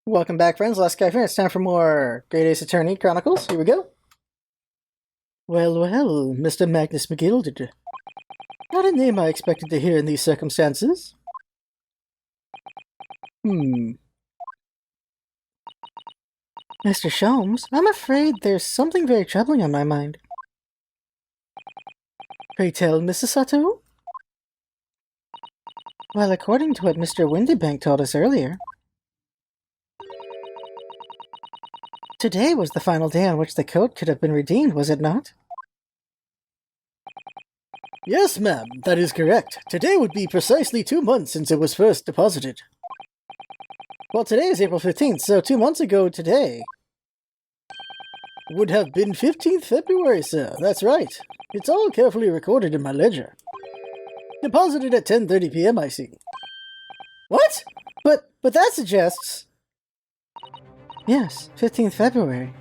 Welcome back, friends. Last guy here. It's time for more Great Ace Attorney Chronicles. Here we go. Well, well, Mr. Magnus McGilded. Not a name I expected to hear in these circumstances. Mr. Sholmes, I'm afraid there's something very troubling on my mind. Pray tell, Mrs. Sato? Well, according to what Mr. Windybank told us earlier, today was the final day on which the code could have been redeemed, was it not? Yes, ma'am, that is correct. Today would be precisely 2 months since it was first deposited. Well, today is April 15th, so 2 months ago today would have been 15th February, sir. That's right. It's all carefully recorded in my ledger. Deposited at 10:30 p.m., I see. What? But that suggests... Yes, 15th February.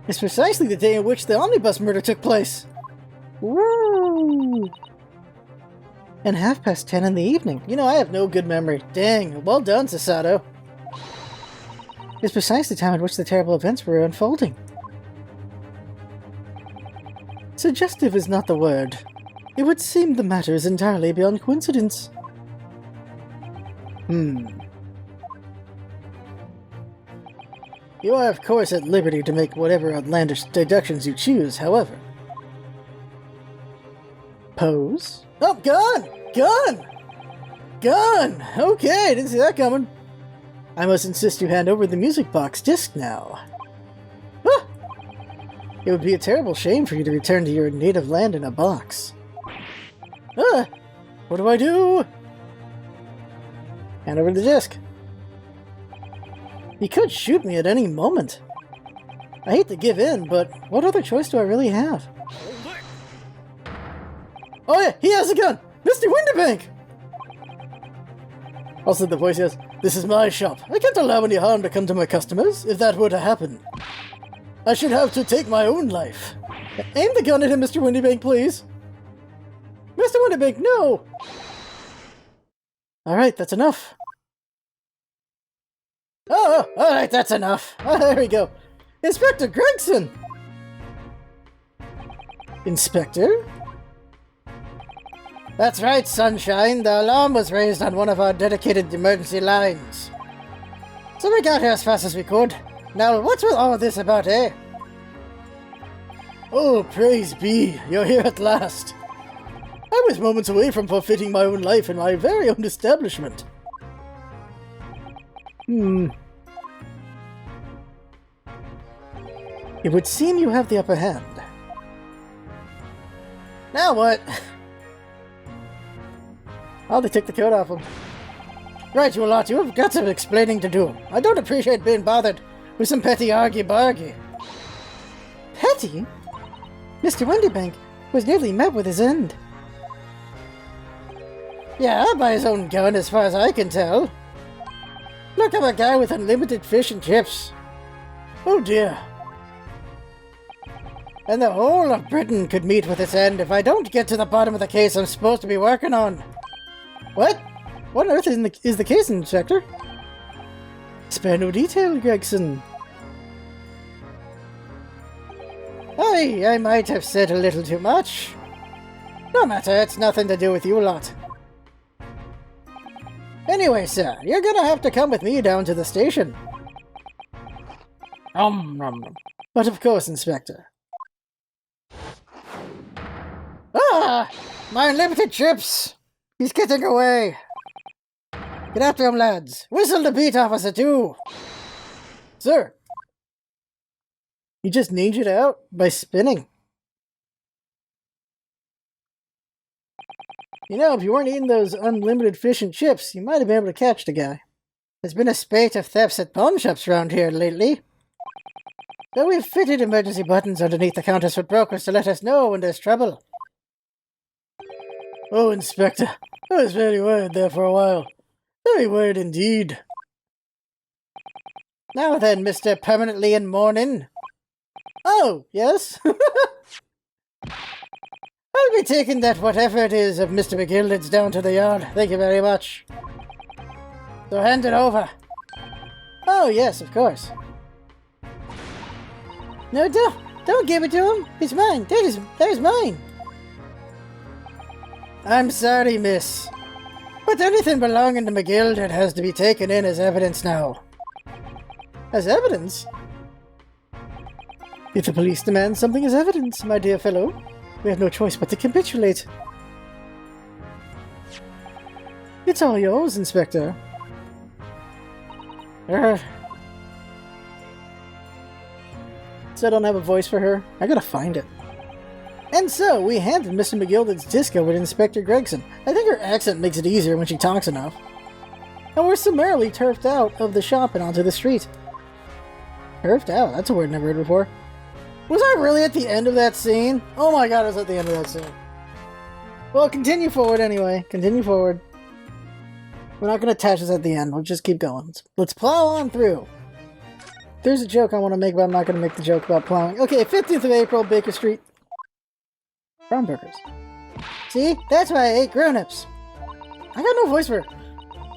It's precisely the day in which the omnibus murder took place. Woo! And 10:30 in the evening. You know, I have no good memory. Dang, well done, Sasato. It's precisely the time at which the terrible events were unfolding. Suggestive is not the word. It would seem the matter is entirely beyond coincidence. You are, of course, at liberty to make whatever outlandish deductions you choose, however. Pose? Oh, gun! Gun! Gun! Okay, didn't see that coming. I must insist you hand over the music box disc now. Ah! It would be a terrible shame for you to return to your native land in a box. Ah! What do I do? Hand over the disc. He could shoot me at any moment. I hate to give in, but what other choice do I really have? Oh yeah, he has a gun! Mr. Windybank! Also the voice says, "This is my shop. I can't allow any harm to come to my customers, if that were to happen. I should have to take my own life. Aim the gun at him, Mr. Windybank, please. Mr. Windybank, no! Alright, that's enough. Oh, alright, that's enough. There we go. Inspector Gregson! Inspector? That's right, Sunshine. The alarm was raised on one of our dedicated emergency lines. So we got here as fast as we could. Now, what's with all of this about, eh? Oh, praise be. You're here at last. I was moments away from forfeiting my own life in my very own establishment. It would seem you have the upper hand. Now what? Oh, they took the coat off him. Right, you lot, you have got some explaining to do. I don't appreciate being bothered with some petty argy-bargy. Petty? Mr. Windybank was nearly met with his end. Yeah, by his own gun, as far as I can tell. Look, I'm a guy with unlimited fish and chips. Oh dear. And the whole of Britain could meet with its end if I don't get to the bottom of the case I'm supposed to be working on. What? What on earth is the case, Inspector? Spare no detail, Gregson. I might have said a little too much. No matter, it's nothing to do with you lot. Anyway, sir, you're gonna have to come with me down to the station. But of course, Inspector. Ah! My unlimited chips! He's getting away! Get after him, lads! Whistle the beat, Officer 2! Sir! You just ninja'd out by spinning. You know, if you weren't eating those unlimited fish and chips, you might have been able to catch the guy. There's been a spate of thefts at pawn shops around here lately. Though we've fitted emergency buttons underneath the counters for brokers to let us know when there's trouble. Oh, Inspector, I was very worried there for a while. Very worried indeed. Now then, Mr. Permanently in Mourning. Oh, yes? I'll be taking that whatever it is of Mr. McGilded's down to the yard. Thank you very much. So hand it over. Oh, yes, of course. No, don't give it to him. It's mine. That is mine. I'm sorry, miss. But anything belonging to McGilded has to be taken in as evidence now. As evidence? If the police demand something as evidence, my dear fellow, we have no choice but to capitulate. It's all yours, Inspector. So I don't have a voice for her. I gotta find it. And so, we handed Mr. McGilded's disc over to Inspector Gregson. I think her accent makes it easier when she talks enough. And we're summarily turfed out of the shop and onto the street. Turfed out? That's a word I've never heard before. Was I really at the end of that scene? Oh my god, I was at the end of that scene. Well, continue forward anyway. Continue forward. We're not going to attach this at the end. We'll just keep going. Let's plow on through. There's a joke I want to make, but I'm not going to make the joke about plowing. Okay, 15th of April, Baker Street. Brown burgers. See? That's why I hate grown-ups. I got no voice for it.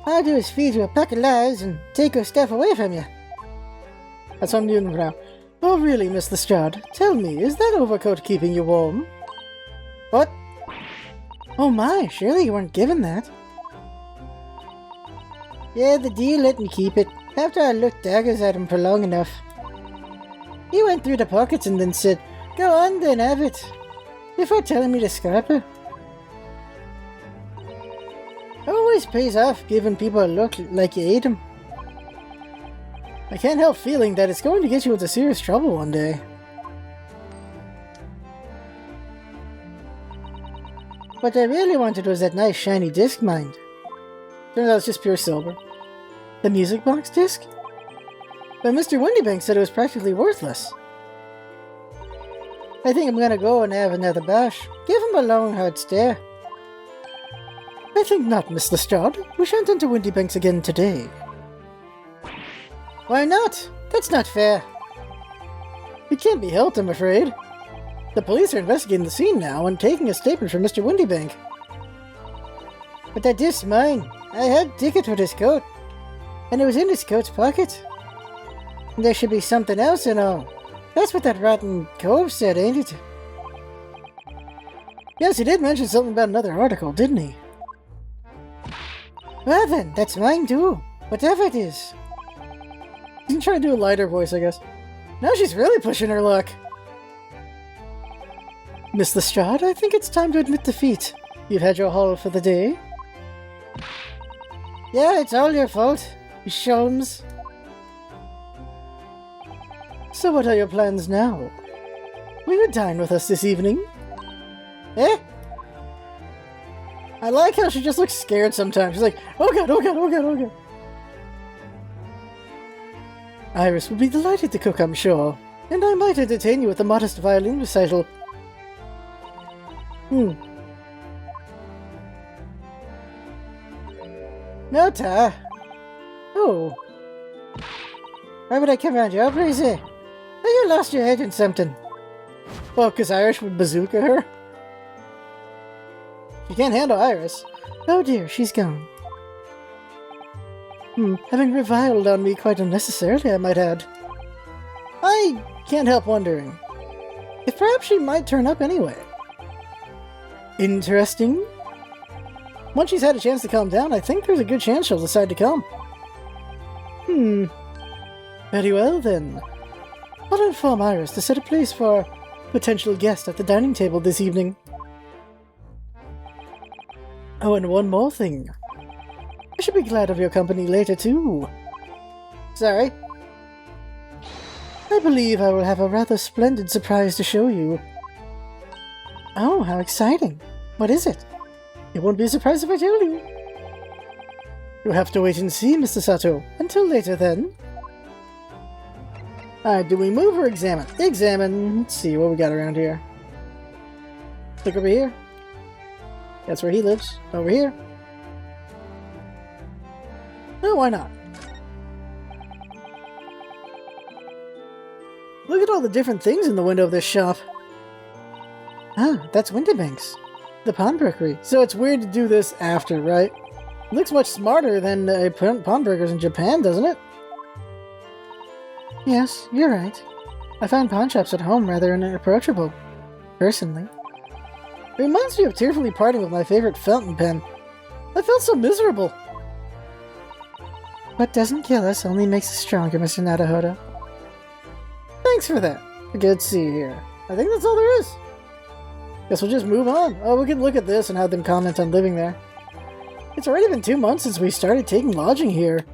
All I do is feed you a pack of lies and take your stuff away from you. That's what I'm doing for now. Oh, really, Miss Lestrade? Tell me, is that overcoat keeping you warm? What? Oh my, surely you weren't given that. Yeah, the deal let me keep it, after I looked daggers at him for long enough. He went through the pockets and then said, "Go on then, have it," before telling me to scrap it. Always pays off giving people a look like you ate them. I can't help feeling that it's going to get you into serious trouble one day. What I really wanted was that nice shiny disc mind. Turns out it's just pure silver. The music box disc? But Mr. Windybank said it was practically worthless. I think I'm gonna go and have another bash. Give him a long hard stare. I think not, Miss Lestrade. We shan't enter Windybanks again today. Why not? That's not fair. It can't be helped, I'm afraid. The police are investigating the scene now and taking a statement from Mr. Windybank. But that disc's mine. I had a ticket for this coat, and it was in this coat's pocket. And there should be something else and all. That's what that rotten cove said, ain't it? Yes, he did mention something about another article, didn't he? Well then, that's mine too. Whatever it is. You can try to do a lighter voice, I guess. Now she's really pushing her luck. Miss Lestrade, I think it's time to admit defeat. You've had your haul for the day. Yeah, it's all your fault, you Sholmes. So what are your plans now? Will you dine with us this evening? Eh? I like how she just looks scared sometimes. She's like, oh god, oh god, oh god, oh god. Iris would be delighted to cook, I'm sure, and I might entertain you with a modest violin recital. No, Ta. Oh. Why would I come around your place, eh? Oh, you lost your head in something. Oh, because Iris would bazooka her? She can't handle Iris. Oh dear, she's gone. Having reviled on me quite unnecessarily, I might add. I can't help wondering if perhaps she might turn up anyway. Interesting. Once she's had a chance to calm down, I think there's a good chance she'll decide to come. Very well then. I'll inform Iris to set a place for a potential guest at the dining table this evening. Oh, and one more thing. I should be glad of your company later, too. Sorry. I believe I will have a rather splendid surprise to show you. Oh, how exciting. What is it? It won't be a surprise if I tell you. You'll have to wait and see, Mr. Sato. Until later, then. Alright, do we move or examine? Examine. Let's see what we got around here. Look over here. That's where he lives. Over here. No, why not? Look at all the different things in the window of this shop. Ah, that's Windybanks. The pawnbrokery. So it's weird to do this after, right? Looks much smarter than pawnbrokers in Japan, doesn't it? Yes, you're right. I find pawn shops at home rather inapproachable, personally. It reminds me of tearfully parting with my favorite fountain pen. I felt so miserable. What doesn't kill us only makes us stronger, Mr. Naruhodo. Thanks for that. Let's see here. I think that's all there is. Guess we'll just move on. Oh, we can look at this and have them comment on living there. It's already been 2 months since we started taking lodging here,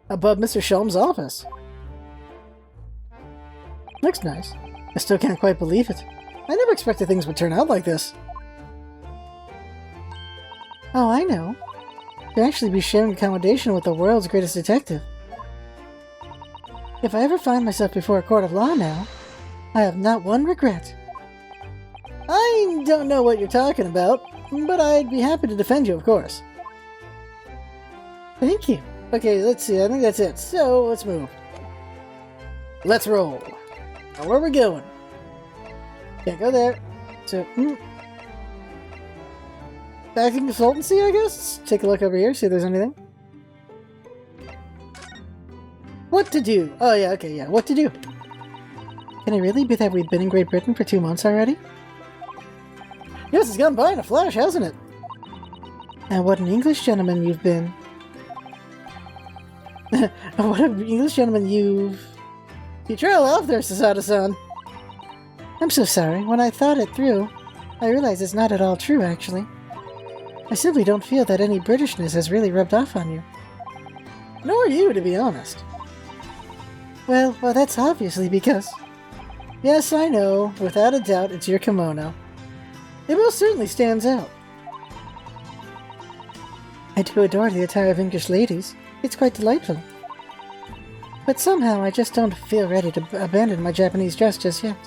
above Mr. Shelm's office. Looks nice. I still can't quite believe it. I never expected things would turn out like this. Oh, I know. You'll actually be sharing accommodation with the world's greatest detective. If I ever find myself before a court of law now, I have not one regret. I don't know what you're talking about, but I'd be happy to defend you, of course. Thank you. Okay, let's see. I think that's it. So, let's move. Let's roll. Now, where are we going? Can't go there. So, acting consultancy, I guess? Let's take a look over here, see if there's anything. What to do? Oh, yeah, okay, yeah. What to do? Can it really be that we've been in Great Britain for 2 months already? Yes, it's gone by in a flash, hasn't it? And what an English gentleman you've been. What an English gentleman you've... You trail off there, Sasada-san. I'm so sorry. When I thought it through, I realized it's not at all true, actually. I simply don't feel that any Britishness has really rubbed off on you. Nor you, to be honest. Well, that's obviously because... Yes, I know. Without a doubt, it's your kimono. It most certainly stands out. I do adore the attire of English ladies. It's quite delightful. But somehow I just don't feel ready to abandon my Japanese dress just yet.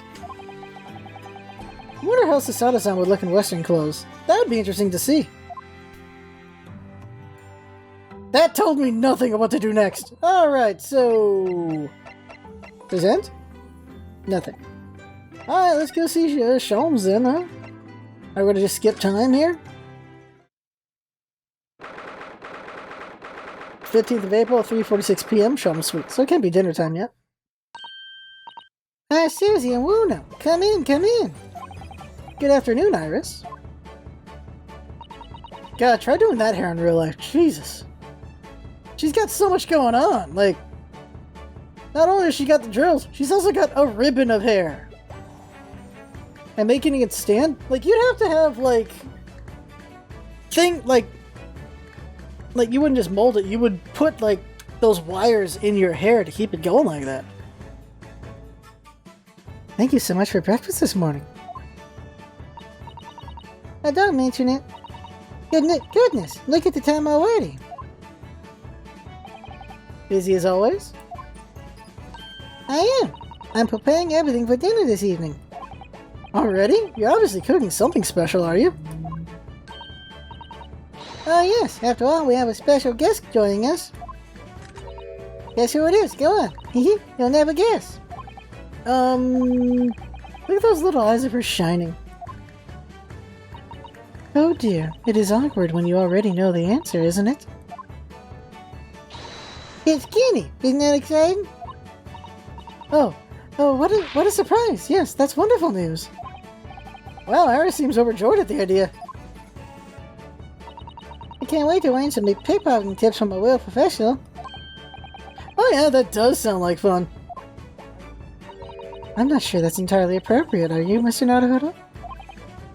I wonder how Sasada-san would look in Western clothes. That would be interesting to see. That told me nothing of what to do next. Alright, so... Present? Nothing. Alright, let's go see Sholmes then, huh? Are we gonna just skip time here? 15th of April, 3:46 p.m. Sholmes Suite. So it can't be dinner time yet. Hi, Susie and Wuno. Come in, come in. Good afternoon, Iris. God, try doing that hair in real life. Jesus. She's got so much going on. Like, not only has she got the drills, she's also got a ribbon of hair. And making it stand? Like, you'd have to have, like... Like, you wouldn't just mold it, you would put, like, those wires in your hair to keep it going like that. Thank you so much for breakfast this morning. Don't mention it. Goodness, look at the time already. Busy as always? I am. I'm preparing everything for dinner this evening. Already? You're obviously cooking something special, are you? Oh yes, after all, we have a special guest joining us. Guess who it is? Go on. You'll never guess. Look at those little eyes of hers shining. Oh dear, it is awkward when you already know the answer, isn't it? It's Kenny! Isn't that exciting? Oh, what a surprise! Yes, that's wonderful news. Wow, Iris seems overjoyed at the idea. I can't wait to learn some new pickpocketing tips from a real professional. Oh yeah, that does sound like fun. I'm not sure that's entirely appropriate, are you, Mr. Naruhodo?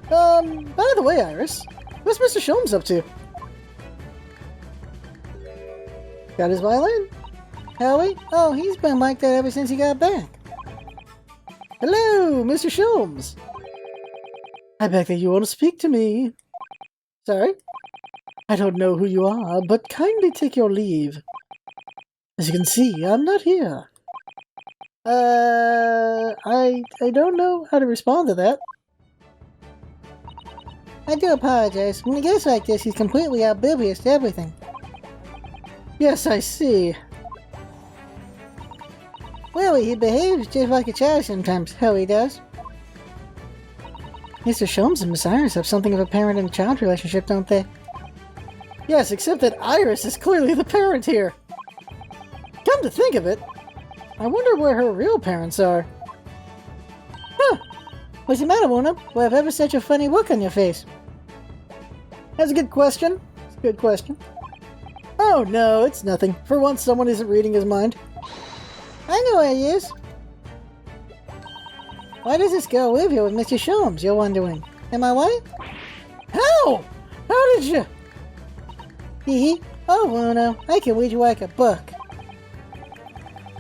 By the way, Iris, what's Mr. Sholmes up to? Got his violin? Howie? Oh, he's been like that ever since he got back. Hello, Mr. Sholmes. I beg that you want to speak to me. Sorry? I don't know who you are, but kindly take your leave. As you can see, I'm not here. I don't know how to respond to that. I do apologize. When he gets like this, he's completely oblivious to everything. Yes, I see. Well, he behaves just like a child sometimes, how he does. Mr. Sholmes and Miss Iris have something of a parent and child relationship, don't they? Yes, except that Iris is clearly the parent here. Come to think of it, I wonder where her real parents are. Huh. What's the matter, Luna? Why have ever such a funny look on your face? That's a good question. It's a good question. Oh no, it's nothing. For once, someone isn't reading his mind. I know where he is. Why does this girl live here with Mr. Sholmes, you're wondering? Am I right? How? How did you? Hee. Oh, Luna, I can read you like a book.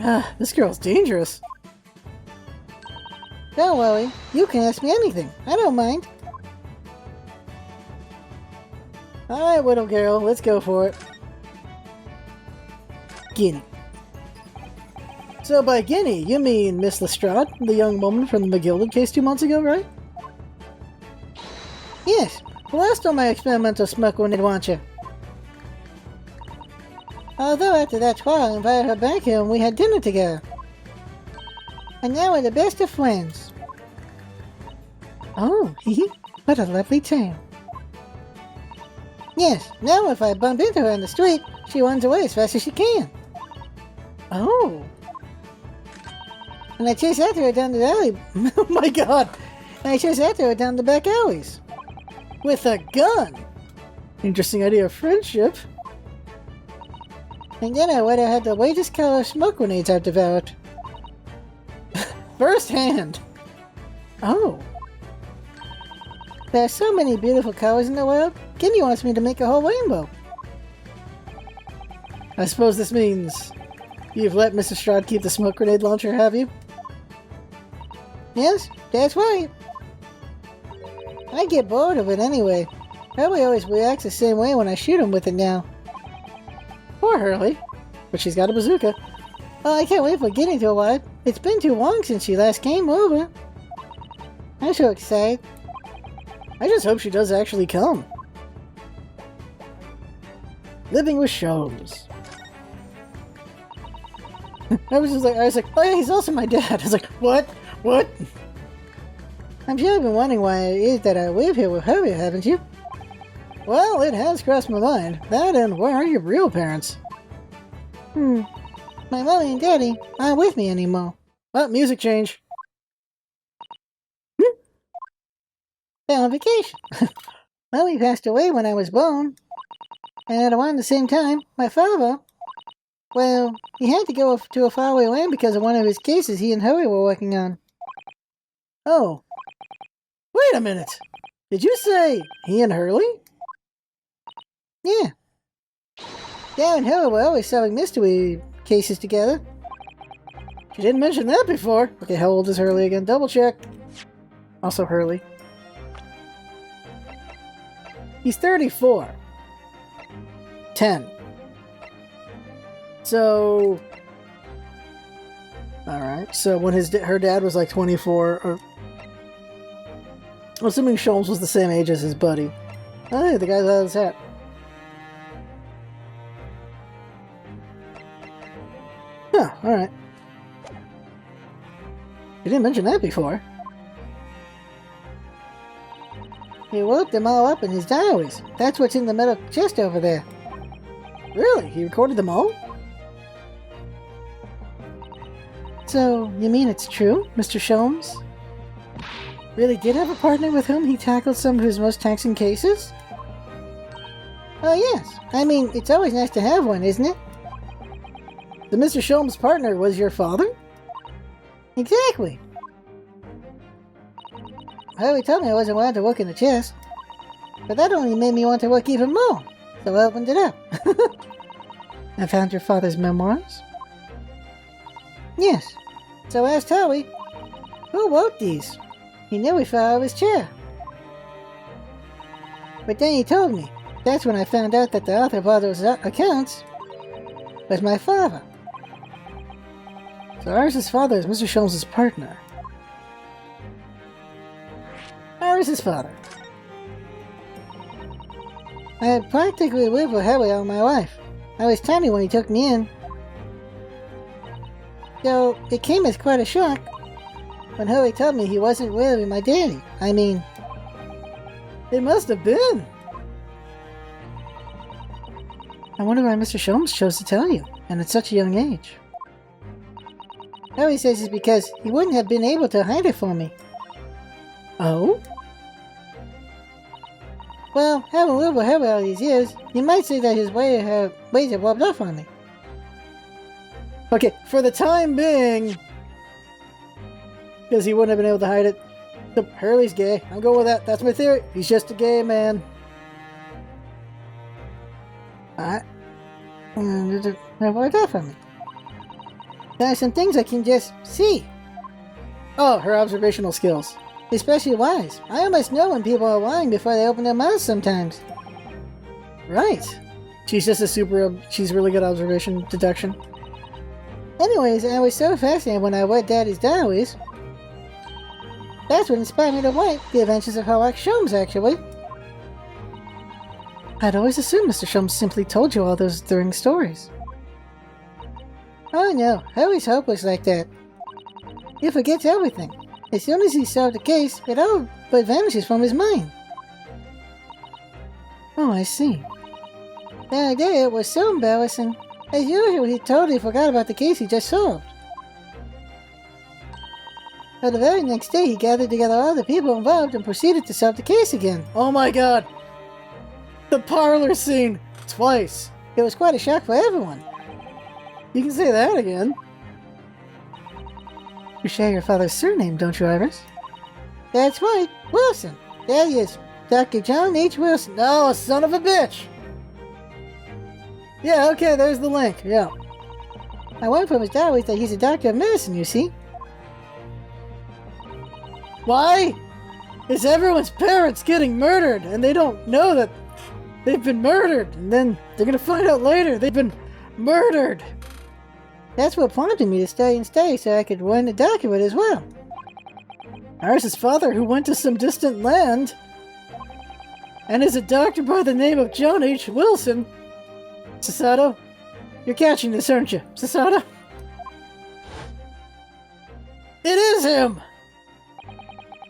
Ah, this girl's dangerous. Don't worry, you can ask me anything. I don't mind. Alright, little girl, let's go for it. Guinea. So by Guinea, you mean Miss Lestrade, the young woman from the McGilded case 2 months ago, right? Yes, the last time my experimental smuggler did want you. Although after that trial, I invited her back here and we had dinner together. And now we're the best of friends. Oh, what a lovely tale. Yes, now if I bump into her on the street, she runs away as fast as she can. Oh. And I chase after her down the alley. Oh my god. And I chase after her down the back alleys. With a gun. Interesting idea of friendship. And then I would have had the latest color smoke grenades I've developed. First hand. Oh. There are so many beautiful colors in the world. Guinea wants me to make a whole rainbow. I suppose this means you've let Mrs. Strahd keep the smoke grenade launcher, have you? Yes, that's right. I get bored of it anyway. Hurley always reacts the same way when I shoot him with it now. Poor Hurley. But she's got a bazooka. Oh, I can't wait for Guinea to arrive. It's been too long since she last came over. I'm so excited. I just hope she does actually come. Living with Sholmes. I was like, oh yeah, he's also my dad. I was like, what? What? I'm sure you've been wondering why it is that I live here with her, haven't you? Well, it has crossed my mind. That and where are your real parents? My mommy and daddy aren't with me anymore. Oh, music change. They're on vacation. Mommy passed away when I was born. And around the same time, my father, well, he had to go to a faraway land because of one of his cases he and Hurley were working on. Oh. Wait a minute. Did you say he and Hurley? Yeah. Dad and Hurley were always solving mystery cases together. She didn't mention that before. Okay, how old is Hurley again? Double check. Also Hurley. He's 34. 10. So... Alright, so when her dad was like 24, or... Assuming Sholmes was the same age as his buddy. Oh, hey, the guy's out of his hat. Huh, alright. You didn't mention that before. He wrote them all up in his diaries. That's what's in the metal chest over there. Really? He recorded them all? So, you mean it's true, Mr. Sholmes? Really did have a partner with whom he tackled some of his most taxing cases? Oh yes. I mean, it's always nice to have one, isn't it? The Mr. Sholmes' partner was your father? Exactly. Hurley told me I wasn't allowed to work in the chest. But that only made me want to work even more. So I opened it up. I found your father's memoirs? Yes. So I asked Hurley, who wrote these? He nearly fell out of his chair. But then he told me. That's when I found out that the author of all those accounts was my father. So Iris' father is Mr. Sholmes' partner. Iris' father. I had practically lived with Hurley all my life. I was tiny when he took me in. So it came as quite a shock when Hurley told me he wasn't really my daddy. I mean, it must have been. I wonder why Mr. Sholmes chose to tell you, and at such a young age. Harry says it's because he wouldn't have been able to hide it from me. Oh? Well, having lived with Harry all these years, you might say that his ways have rubbed off on me. Okay, for the time being, because he wouldn't have been able to hide it, so Hurley's gay. I'm going with that. That's my theory. He's just a gay man. Alright. It rubbed off on me. There are some things I can just see. Oh, her observational skills. Especially lies. I almost know when people are lying before they open their mouths sometimes. Right. She's just she's really good observation deduction. Anyways, I was so fascinated when I read Daddy's diaries. That's what inspired me to write The Adventures of Herlock Sholmes, actually. I'd always assumed Mr. Sholmes simply told you all those during stories. Oh no, Harry's hopeless like that. He forgets everything. As soon as he solved the case, it all but vanishes from his mind. Oh, I see. The other day it was so embarrassing. As usual, he totally forgot about the case he just solved. But the very next day, he gathered together all the people involved and proceeded to solve the case again. Oh my god! The parlor scene! Twice! It was quite a shock for everyone. You can say that again. You share your father's surname, don't you, Iris? That's right, Wilson. There he is, Dr. John H. Wilson. No, son of a bitch! Yeah, okay, there's the link, yeah. I learned from his diaries that he's a doctor of medicine, you see. Why is everyone's parents getting murdered and they don't know that they've been murdered? And then they're gonna find out later they've been murdered. That's what prompted me to stay so I could learn the document as well. Iris' father, who went to some distant land and is a doctor by the name of John H. Wilson. Sasato, you're catching this, aren't you, Sasato? It is him!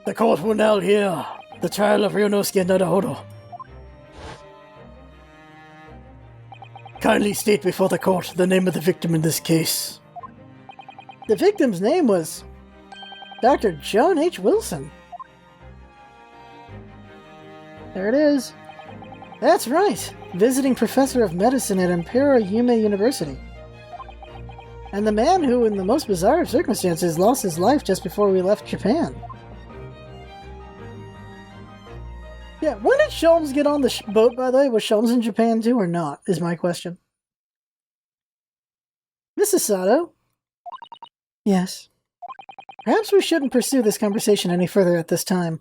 The court will now hear the trial of Ryunosuke Naruhodo. Kindly state before the court the name of the victim in this case. The victim's name was Dr. John H. Wilson. There it is. That's right, visiting professor of medicine at Imperial Yume University. And the man who, in the most bizarre of circumstances, lost his life just before we left Japan. Yeah, when did Sholmes get on the boat, by the way? Was Sholmes in Japan too, or not, is my question. Mrs. Sato? Yes. Perhaps we shouldn't pursue this conversation any further at this time.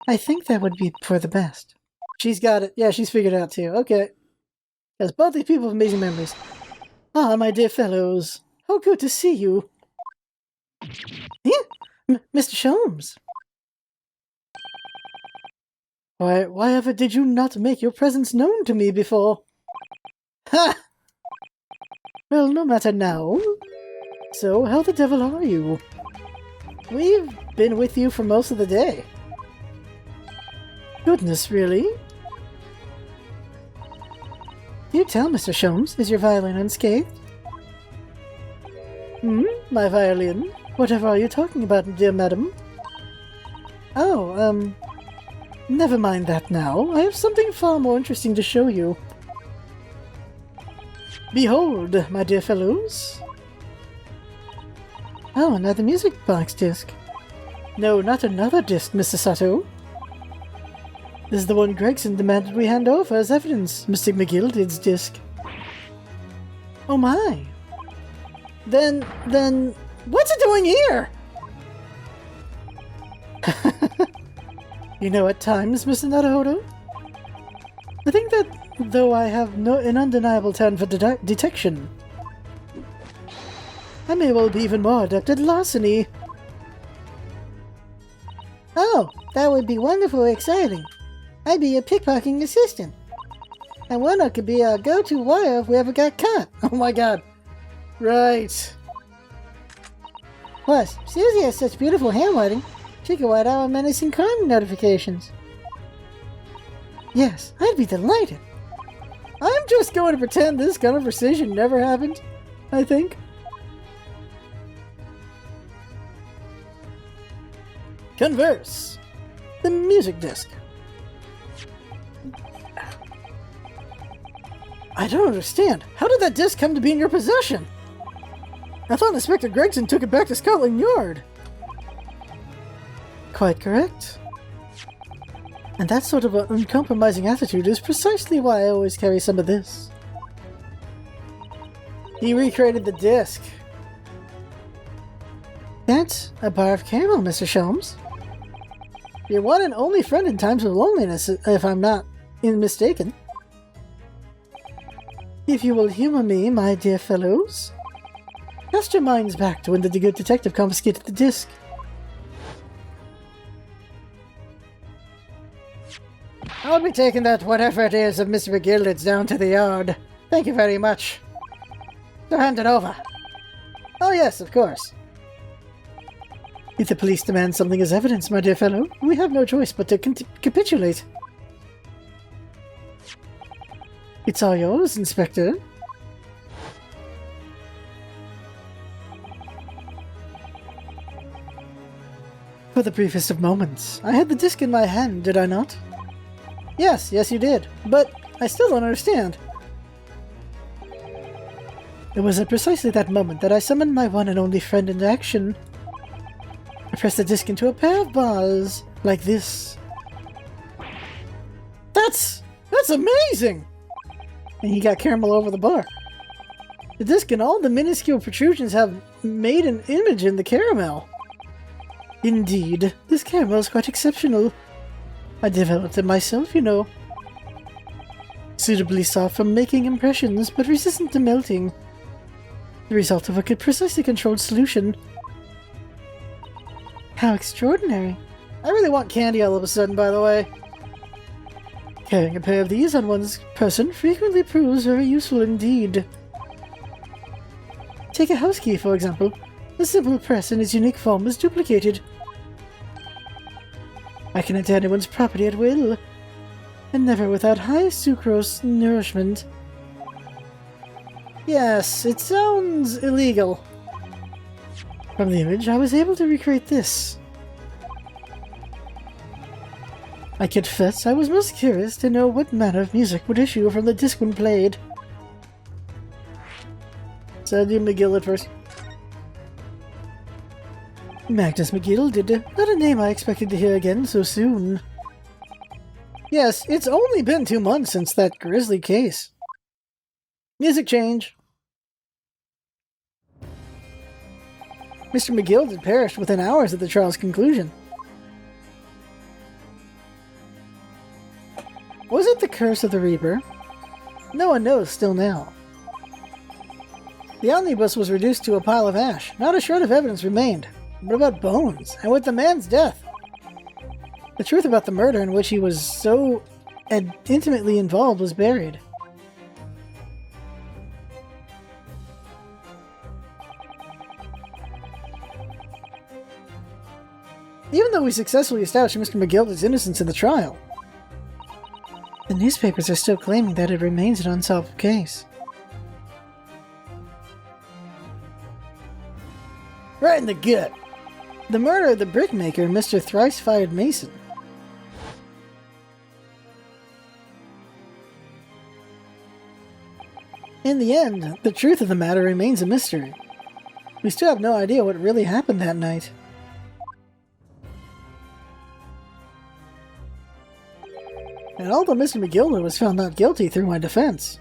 I think that would be for the best. She's got it. Yeah, she's figured it out too. Okay. Because both these people have amazing memories. Ah, my dear fellows. How good to see you. Yeah, Mr. Sholmes. Why ever did you not make your presence known to me before? Ha! Well, no matter now. So, how the devil are you? We've been with you for most of the day. Goodness, really? Do you tell, Mr. Sholmes, is your violin unscathed? My violin? Whatever are you talking about, dear madam? Oh, never mind that now. I have something far more interesting to show you. Behold, my dear fellows. Oh, another music box disc. No, not another disc, Mr. Sato. This is the one Gregson demanded we hand over as evidence, Mr. McGilded's disc. Oh my. Then, what's it doing here? You know, at times, Mr. Naruhodo, I think that though I have an undeniable talent for detection, I may well be even more adept at larceny. Oh, that would be wonderfully exciting. I'd be your pickpocketing assistant. And Wano could be our go-to wire if we ever got caught. Oh my god. Right. Plus, Susie has such beautiful handwriting, she could write our menacing crime notifications. Yes, I'd be delighted. I'm just going to pretend this conversation never happened, I think. Converse. The music disc. I don't understand. How did that disc come to be in your possession? I thought Inspector Gregson took it back to Scotland Yard. Quite correct. And that sort of an uncompromising attitude is precisely why I always carry some of this. He recreated the disc. That's a bar of caramel, Mr. Sholmes. Your one and only friend in times of loneliness, if I'm not mistaken. If you will humor me, my dear fellows, cast your minds back to when the good detective confiscated the disc. I'll be taking that whatever it is of Mr. McGilden's down to the yard. Thank you very much. So hand it over. Oh yes, of course. If the police demand something as evidence, my dear fellow, we have no choice but to capitulate. It's all yours, Inspector. For the briefest of moments, I had the disc in my hand, did I not? Yes, you did. But I still don't understand. It was at precisely that moment that I summoned my one and only friend into action. I pressed the disc into a pair of bars, like this. That's amazing! And he got caramel over the bar. The disc and all the minuscule protrusions have made an image in the caramel. Indeed, this caramel is quite exceptional. I developed it myself, you know. Suitably soft for making impressions, but resistant to melting. The result of a precisely controlled solution. How extraordinary. I really want candy all of a sudden, by the way. Carrying a pair of these on one's person frequently proves very useful indeed. Take a house key, for example. The simple press in its unique form is duplicated. I can enter anyone's property at will, and never without high sucrose nourishment. Yes, it sounds illegal. From the image, I was able to recreate this. I confess I was most curious to know what manner of music would issue from the disc when played. So I'll do McGill at first. Magnus McGilden, not a name I expected to hear again so soon. Yes, it's only been 2 months since that grisly case. Music change. Mr. McGill had perished within hours of the trial's conclusion. Was it the curse of the Reaper? No one knows still now. The omnibus was reduced to a pile of ash. Not a shred of evidence remained. What about bones? And with the man's death? The truth about the murder in which he was so intimately involved was buried. Even though we successfully established Mr. McGilden's innocence in the trial, the newspapers are still claiming that it remains an unsolved case. Right in the gut. The murder of the brickmaker, Mr. Thrice-Fired Mason. In the end, the truth of the matter remains a mystery. We still have no idea what really happened that night. And although Mr. McGilden was found not guilty through my defense,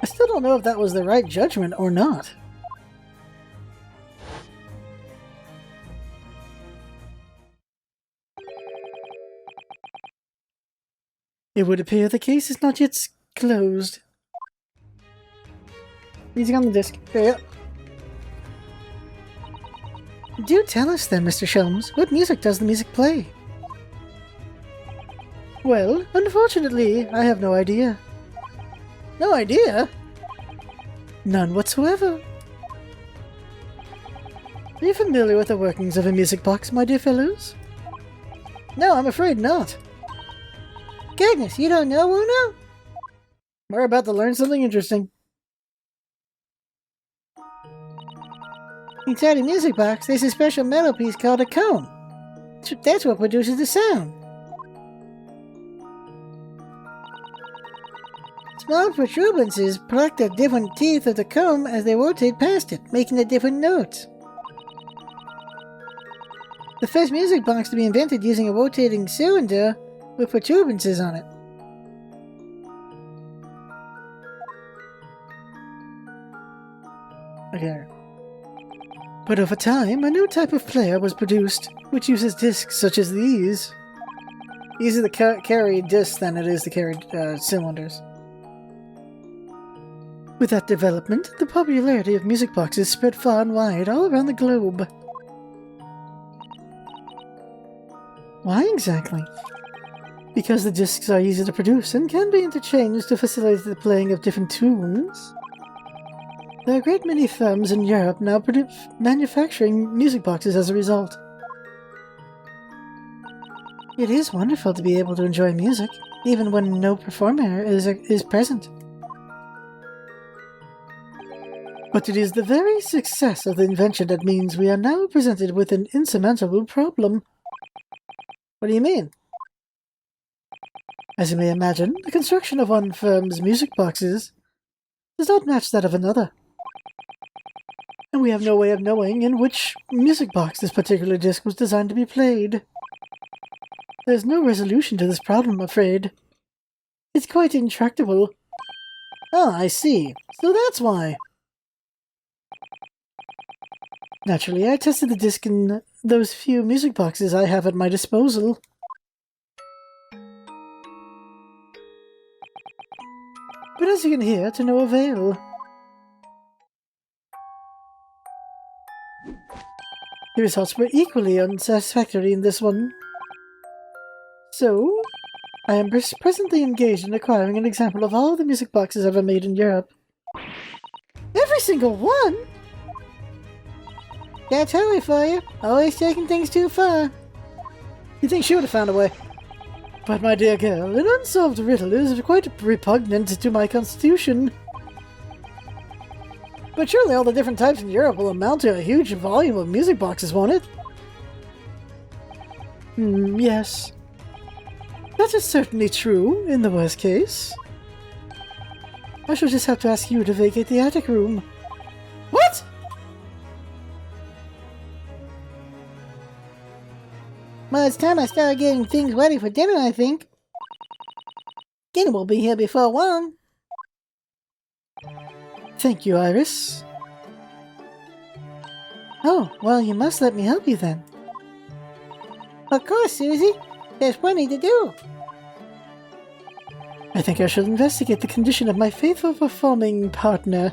I still don't know if that was the right judgment or not. It would appear the case is not yet closed. Easy on the disc. Yeah. Do tell us then, Mr. Sholmes, what music does the music play? Well, unfortunately, I have no idea. No idea? None whatsoever. Are you familiar with the workings of a music box, my dear fellows? No, I'm afraid not. Goodness, you don't know, Uno? We're about to learn something interesting. Inside a music box, there's a special metal piece called a comb. That's what produces the sound. Small protuberances pluck the different teeth of the comb as they rotate past it, making the different notes. The first music box to be invented using a rotating cylinder with protuberances on it. Okay. But over time, a new type of player was produced, which uses discs such as these. These are the carried discs than it is the carried cylinders. With that development, the popularity of music boxes spread far and wide all around the globe. Why exactly? Because the discs are easy to produce and can be interchanged to facilitate the playing of different tunes. There are a great many firms in Europe now manufacturing music boxes as a result. It is wonderful to be able to enjoy music, even when no performer is present. But it is the very success of the invention that means we are now presented with an insurmountable problem. What do you mean? As you may imagine, the construction of one firm's music boxes does not match that of another. And we have no way of knowing in which music box this particular disc was designed to be played. There's no resolution to this problem, I'm afraid. It's quite intractable. Ah, I see. So that's why. Naturally, I tested the disc in those few music boxes I have at my disposal. But as you can hear, to no avail. The results were equally unsatisfactory in this one. So, I am presently engaged in acquiring an example of all the music boxes ever made in Europe. Every single one? That's Harry for you. Always taking things too far. You think she would have found a way? But my dear girl, an unsolved riddle is quite repugnant to my constitution. But surely all the different types in Europe will amount to a huge volume of music boxes, won't it? Yes. That is certainly true, in the worst case. I shall just have to ask you to vacate the attic room. What?! Well, it's time I started getting things ready for dinner, I think. Dinner will be here before long. Thank you, Iris. Oh, well, you must let me help you then. Of course, Susie. There's plenty to do. I think I shall investigate the condition of my faithful performing partner.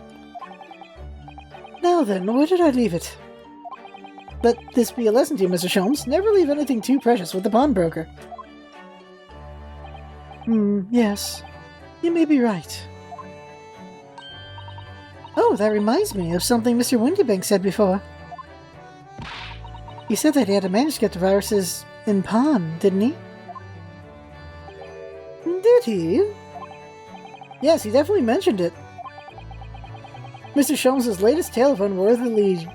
Now then, where did I leave it? Let this be a lesson to you, Mr. Sholmes. Never leave anything too precious with the pawnbroker. Yes. You may be right. Oh, that reminds me of something Mr. Windybank said before. He said that he had a manuscript of Iris's in pawn, didn't he? Did he? Yes, he definitely mentioned it. Mr. Sholmes' latest tale of unworthily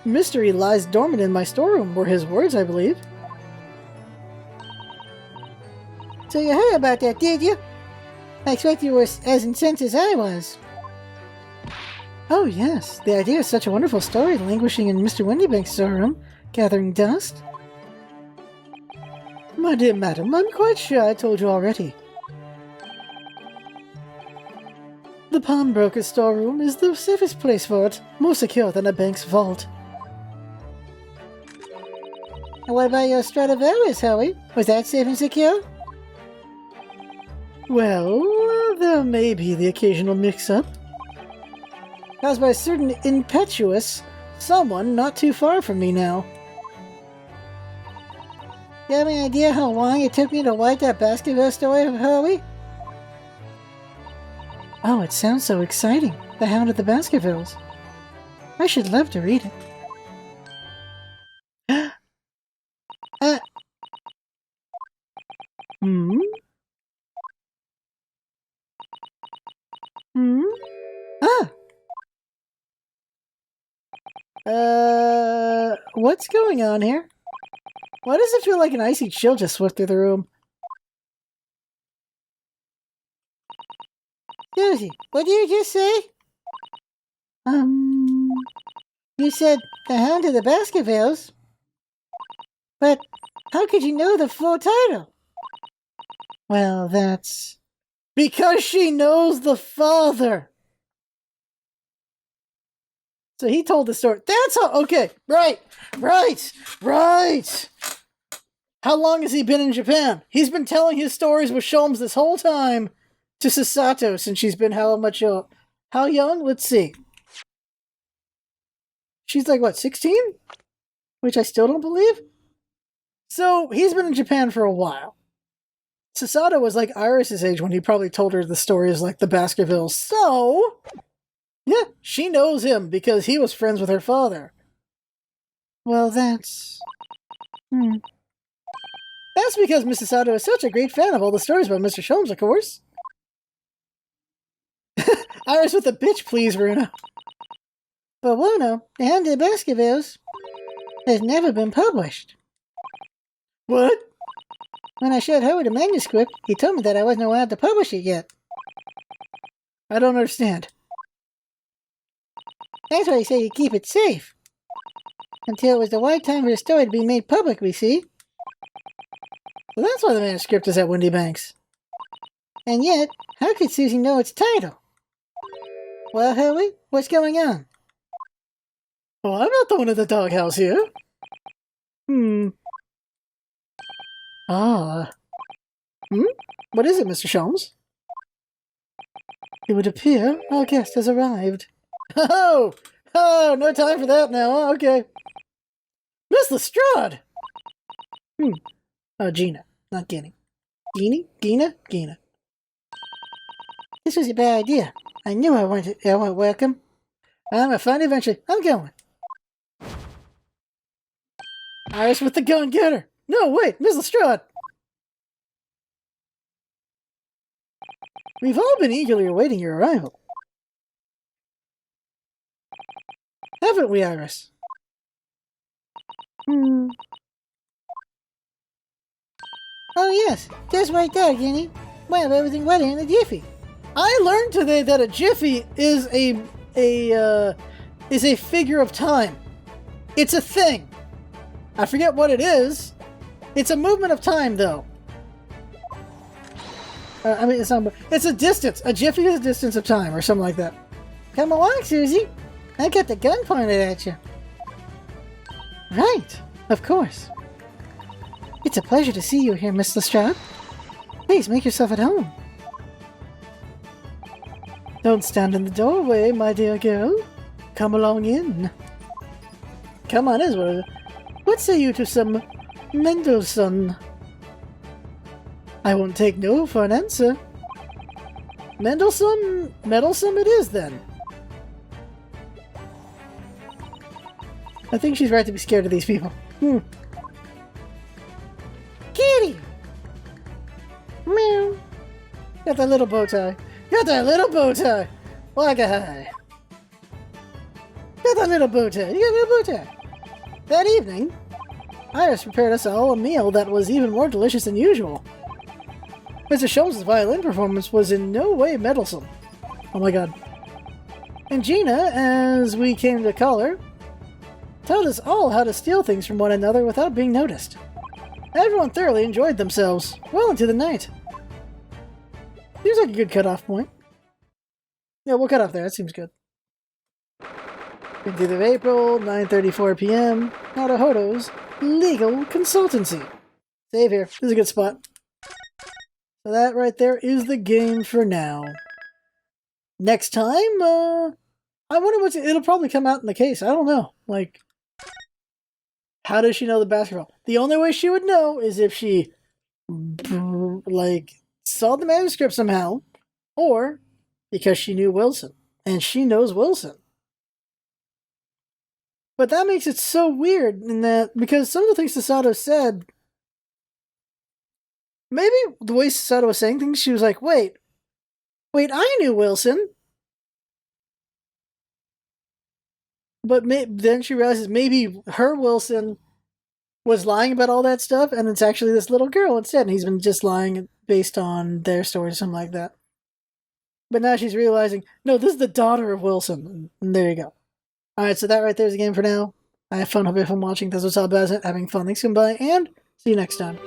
mystery lies dormant in my storeroom, were his words, I believe. So you heard about that, did you? I expect you were as incensed as I was. Oh yes, the idea is such a wonderful story languishing in Mr. Windybank's storeroom, gathering dust. My dear madam, I'm quite sure I told you already. The pawnbroker's storeroom is the safest place for it, more secure than a bank's vault. And what about your Stradivarius, Howie? Was that safe and secure? Well, there may be the occasional mix-up. Caused by a certain impetuous someone not too far from me now. You have any idea how long it took me to write that Baskerville story, Howie? Oh, it sounds so exciting. The Hound of the Baskervilles. I should love to read it. What's going on here? Why does it feel like an icy chill just swept through the room? Susie, what did you just say? You said the Hound of the Baskervilles. But how could you know the full title? Well, that's... because she knows the father! So he told the story. That's how... okay, right! How long has he been in Japan? He's been telling his stories with Sholmes this whole time to Sasato since she's been how much... how young? Let's see. She's like, what, 16? Which I still don't believe. So, he's been in Japan for a while. Sasato was like Iris's age when he probably told her the stories like the Baskervilles. So, yeah, she knows him because he was friends with her father. Well, that's... That's because Mrs. Sato is such a great fan of all the stories about Mr. Sholmes, of course. Iris with a bitch, please, Runa. But Wuno, the Hound of the Baskervilles, has never been published. What? When I showed Howard the manuscript, he told me that I wasn't allowed to publish it yet. I don't understand. That's why he said he'd keep it safe. Until it was the right time for the story to be made public, we see. Well, that's why the manuscript is at Windy Banks. And yet, how could Susie know its title? Well, Howard, what's going on? Oh, I'm not the one at the doghouse here. Ah. What is it, Mr. Sholmes? It would appear our guest has arrived. Oh! Oh, no time for that now. Oh, okay. Miss Lestrade! Oh, Gina. Not Guinea. Gina? This was a bad idea. I knew I wasn't welcome. I'm gonna find it eventually. I'm going. Iris with the gun, get her! No, wait, Miss Lestrade! We've all been eagerly awaiting your arrival. Haven't we, Iris? Oh yes, just right there, Guinea. Well, everything ready in a jiffy. I learned today that a jiffy is a figure of time. It's a thing. I forget what it is. It's a movement of time, though. It's a distance. A jiffy is a distance of time, or something like that. Come along, Susie. I got the gun pointed at you. Right, of course. It's a pleasure to see you here, Miss Lestrade. Please make yourself at home. Don't stand in the doorway, my dear girl. Come along in. Come on, Ezra. What say you to some Mendelssohn? I won't take no for an answer. Mendelssohn it is, then. I think she's right to be scared of these people. Kitty! Meow. Got that little bow tie. Got that little bow tie. Like a high. Got that little bow tie. You got a little bow tie. That evening, Iris prepared us all a meal that was even more delicious than usual. Mr. Sholmes' violin performance was in no way meddlesome. Oh my god. And Gina, as we came to call her, taught us all how to steal things from one another without being noticed. Everyone thoroughly enjoyed themselves, well into the night. Seems like a good cutoff point. Yeah, we'll cut off there, that seems good. 15th of April, 9:34 p.m. Nadahodo's Legal Consultancy. Save here. This is a good spot. So that right there is the game for now. Next time, I wonder it'll probably come out in the case. I don't know. Like, how does she know the basketball? The only way she would know is if she, like, saw the manuscript somehow, or because she knew Wilson, and she knows Wilson. But that makes it so weird in that, because some of the things Sasato said, maybe the way Sasato was saying things, she was like, wait, I knew Wilson. But then she realizes maybe her Wilson was lying about all that stuff, and it's actually this little girl instead, and he's been just lying based on their story or something like that. But now she's realizing, no, this is the daughter of Wilson, and there you go. Alright, so that right there's the game for now. I have fun, hope you have fun watching. That's what's all about it, having fun. Thanks for coming by, and see you next time.